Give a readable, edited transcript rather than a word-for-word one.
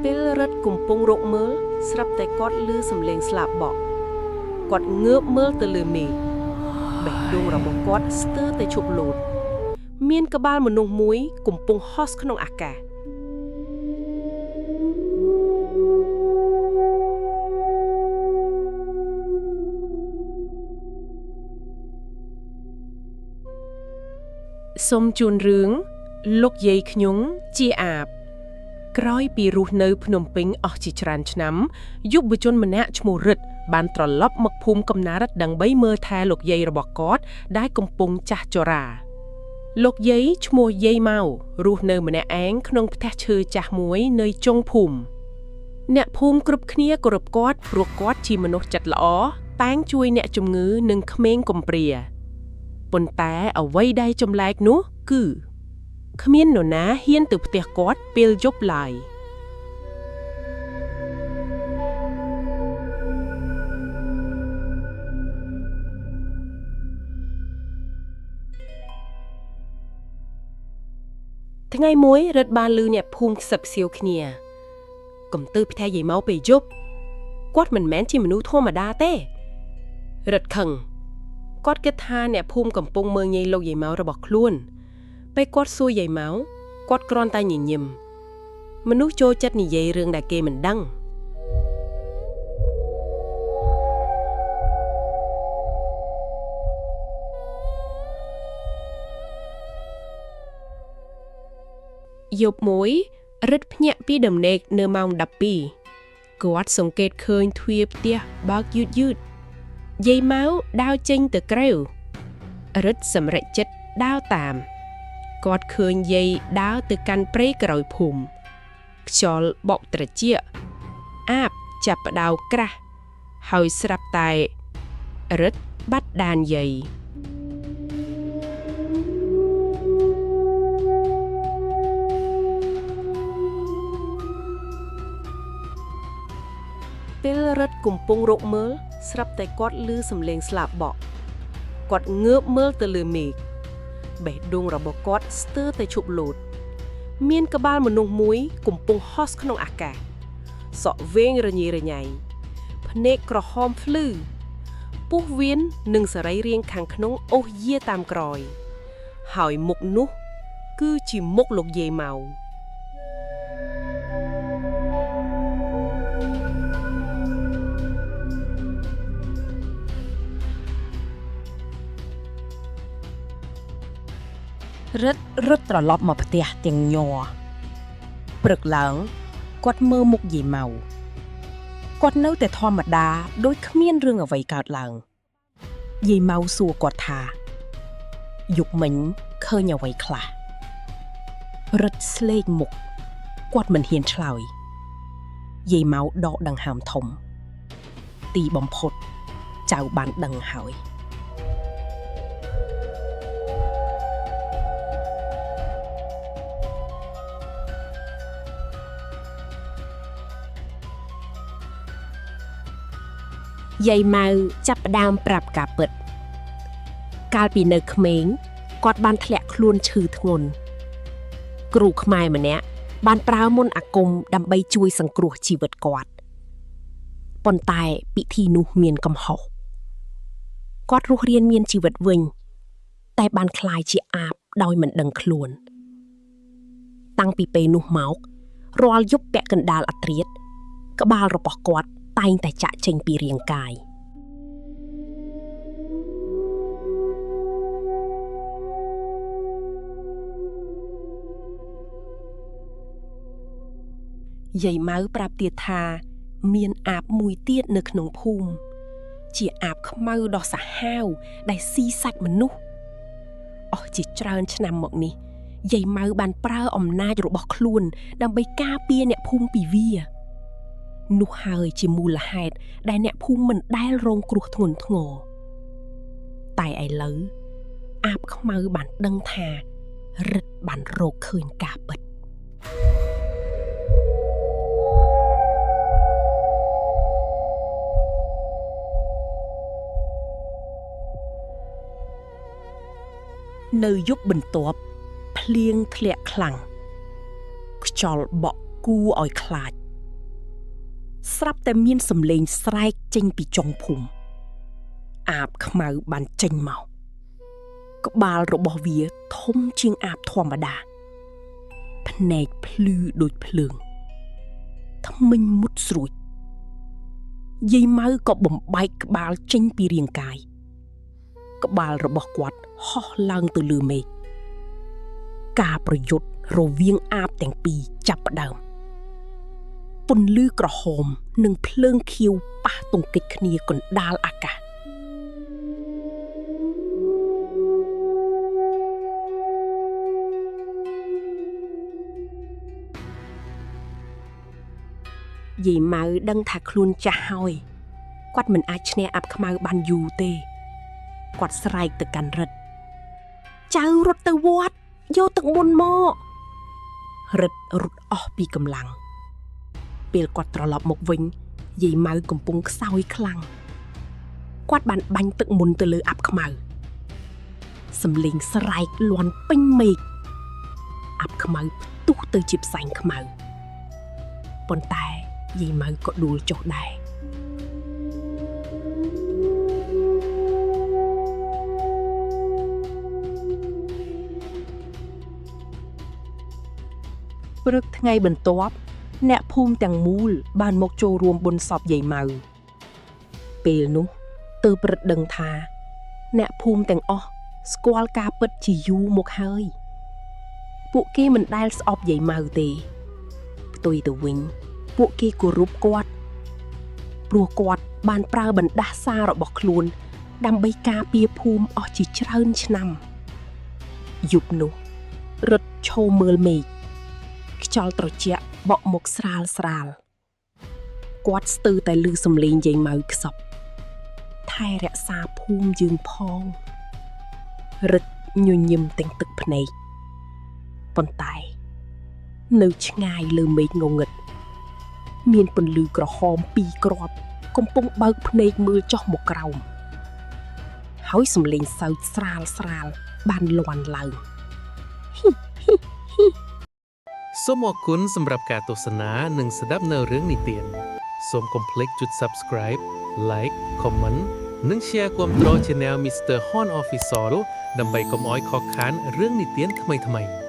ពេលរត់កំពុងរកមើលស្រាប់តែគាត់ឮសំឡេងស្លាបបក់គាត់ងើបមើលទៅលើមេឃបេះដូងរបស់គាត់ស្ទើរតែឈប់លោតមានក្បាលមនុស្សមួយកំពុងហោះក្នុងអាកាសសូមជូនរឿងលោកយាយខ្ញុំជាអាបក្រោយពីរស់នៅភ្នំពេញអស់ជាច្រើនឆ្នាំយុវជនម្នាក់ឈ្មោះរិទ្ធបានត្រឡប់មកភូមិកំណើតដើម្បីមើលថែលោកយាយរបស់គាត់ដែលកំពុងចាស់ជរាលោកយាយឈ្មោះយាយម៉ៅរស់នៅម្នាក់ឯងក្នុងផ្ទះឈើចាស់មួយនៅចុងភូមិអ្នកភូមិគ្រប់គ្នាគោរពគាត់ព្រោះគាត់ជាមនុស្សចិត្តល្អតែងជួយអ្នកជំងឺនិងក្មេងកំព្រាប៉ុន្តែអ្វីដែលចម្លែកនោះគឺគ្មាននរណាហ៊ានទៅផ្ទះគាត់ពេលយប់ឡើយថ្ងៃមួយរត់បានលឺអ្នកភូមិខ្សឹបខ្សៀវគ្នាកុំទៅផ្ទះយាយម៉ៅពេលយប់គាត់មិនមែនជាមនុស្សធម្មតាទេរត់ខឹងគាត់គិតថាអ្នកភូមិកំពុងមើលងាយលោកយាយម៉ៅរបស់ខ្លួនពេលគាត់សួរយាយម៉ៅគាត់គ្រាន់តែញញឹមមនុស្សចូលចិត្តនិយាយរឿងដែលគេមិនដឹងយប់មួយរិទ្ធភ្ញាក់ពីដំណេកនៅម៉ោង 12 គាត់សង្កេតឃើញទ្វារផ្ទះបើកយឺតយាយម៉ៅដើរចេញទៅក្រៅរិទ្ធសម្រេចចិត្តដើរតាមគាត់ឃើញយាយដើរទៅកាន់ព្រៃក្រោយភូមិខ្យល់បក់ត្រជាក់អាបចាប់ផ្ដៅក្រាស់ហើយស្រាប់តែរិទ្ធបាត់ដានយាយពេលរិទ្ធកំពុងរកមើលស្រាប់តែគាត់ឮសំឡេងស្លាបបក់គាត់ងើបមើលទៅលើមេឃបេះដូងរបស់គាត់ស្ទើរតែឈប់លោតមានក្បាលមនុស្សមួយកំពុងហោះក្នុងអាកាសសក់វែងរញ៉េរញ៉ៃភ្នែកក្រហមភ្លឺពុះវៀននិងសរីរាង្គខាងក្នុងអូសយាតាមក្រោយហើយមុខនោះគឺជាមុខលោកយាយម៉ៅរត់ត្រឡប់មកផ្ទះទាំងញ័រព្រឹកឡើងគាត់មើលមុខយាយម៉ៅគាត់នៅតែធម្មតាដូចគ្មានរឿងអ្វីកើតឡើងយាយម៉ៅសួរគាត់ថាយប់មិញឃើញអ្វីខ្លះរត់ស្លេកមុខគាត់មិនហ៊ានឆ្លើយយាយម៉ៅដកដង្ហើមធំទីបំផុតចៅបានដឹងហើយយាយម៉ៅចាប់ផ្ដើមប្រាប់ការពិតកាលពីនៅក្មេងគាត់បានធ្លាក់ខ្លួនឈឺធ្ងន់គ្រូខ្មែរម្នាក់បានប្រើមន្តអាគមដើម្បីជួយសង្គ្រោះជីវិតគាត់ប៉ុន្តែពិធីនោះមានកំហុសគាត់រស់រានមានជីវិតវិញតែបានក្លាយជាអាបដោយមិនដឹងខ្លួនតាំងពីពេលនោះមករាល់យប់ពាក់កណ្ដាលអធ្រាត្រក្បាលរបស់គាត់តែងតែចាក់ចេញពីរាងកាយយាយម៉ៅប្រាប់ទៀតថាមានអាបមួយទៀតនៅក្នុងភូមិជាអាបខ្មៅដ៏សាហាវដែលស៊ីសាច់មនុស្សអស់ជាច្រើនឆ្នាំមកនេះយាយម៉ៅបានប្រើអំណាចរបស់ខ្លួនដើម្បីការពារអ្នកភូមិពីវានោះហើយជាមូលហេតុដែលអ្នកភូមិមិនដែលរងគ្រោះធ្ងន់ធ្ងរតែឥឡូវអាបខ្មៅបានដឹងថារិទ្ធបានរកឃើញការពិតនៅយប់បន្ទាប់ភ្លៀងធ្លាក់ខ្លាំងខ្យល់បក់គួរឲ្យខ្លាច ស្រាប់តែមានសំឡេងស្រែកចេញពីចុងភូមិអាបខ្មៅបានចេញមកក្បាលរបស់វាធំជាងអាបធម្មតាភ្នែកភ្លឺដូចភ្លើងធ្មេញមុតស្រួចយាយម៉ៅក៏បំបែកក្បាលចេញពីរាងកាយក្បាលរបស់គាត់ហោះឡើងទៅលើមេឃការប្រយុទ្ធរវាងអាបទាំងពីរចាប់ផ្ដើមពន្លឺក្រហមនិងភ្លើងខៀវប៉ះទង្គិចគ្នាកណ្ដាលអាកាសយាយម៉ៅដឹងថាខ្លួនចាស់ហើយគាត់មិនអាចឈ្នះអាប់ខ្មៅបានយូរទេគាត់ស្រែកទៅកាន់រិទ្ធចៅរត់ទៅវត្តយកទឹកមន្តមករឹតរត់អស់ពីកម្លាំងពេលគាត់ត្រឡប់មកវិញយាយម៉ៅកំពុងខ្សោយខ្លាំងគាត់បានបាញ់ទឹកមន្តទៅលើអាប់ខ្មៅសំឡេងស្រែកលាន់ពេញមេឃអាប់ខ្មៅផ្ទុះទៅជាផ្សែងខ្មៅប៉ុន្តែយាយម៉ៅក៏ដួលចុះដែរព្រឹកថ្ងៃបន្ទាប់អ្នកភូមិទាំងមូលបានមកចូលរួមបុណ្យសពយាយម៉ៅពេលនោះទើបរឹតដឹងថាអ្នកភូមិទាំងអស់ស្គាល់ការពិតជាយូរមកហើយពួកគេមិនដែលស្អប់យាយម៉ៅទេផ្ទុយទៅវិញពួកគេគោរពគាត់ព្រោះគាត់បានប្រើបណ្ដាសារបស់ខ្លួនដើម្បីការពារភូមិអស់ជាច្រើនឆ្នាំយប់នោះរត់ឈោមើលមេឃខ្យល់ត្រជាក់បក់មកស្រាលស្រាលគាត់ស្ទើរតែឮសំឡេងយាយម៉ៅខ្សឹបថែរក្សាភូមិយើងផងរឹតញញឹមទាំងទឹកភ្នែកប៉ុន្តែនៅឆ្ងាយលើមេឃងងឹតមានពន្លឺក្រហមពីរគ្រាប់កំពុងបើកភ្នែកមើលចុះមកក្រោមហើយសំឡេងសើចស្រាលស្រាលបានលាន់ឡើងសូមអរគុណសម្រាប់ការទស្សនានិងស្ដាប់នៅរឿងនិទានសូមកុំភ្លេចចុច Subscribe Like Comment និង Share គាំទ្រ Channel Mr. Horn Official ដើម្បីកុំឲ្យខកខានរឿងនិទានថ្មីៗ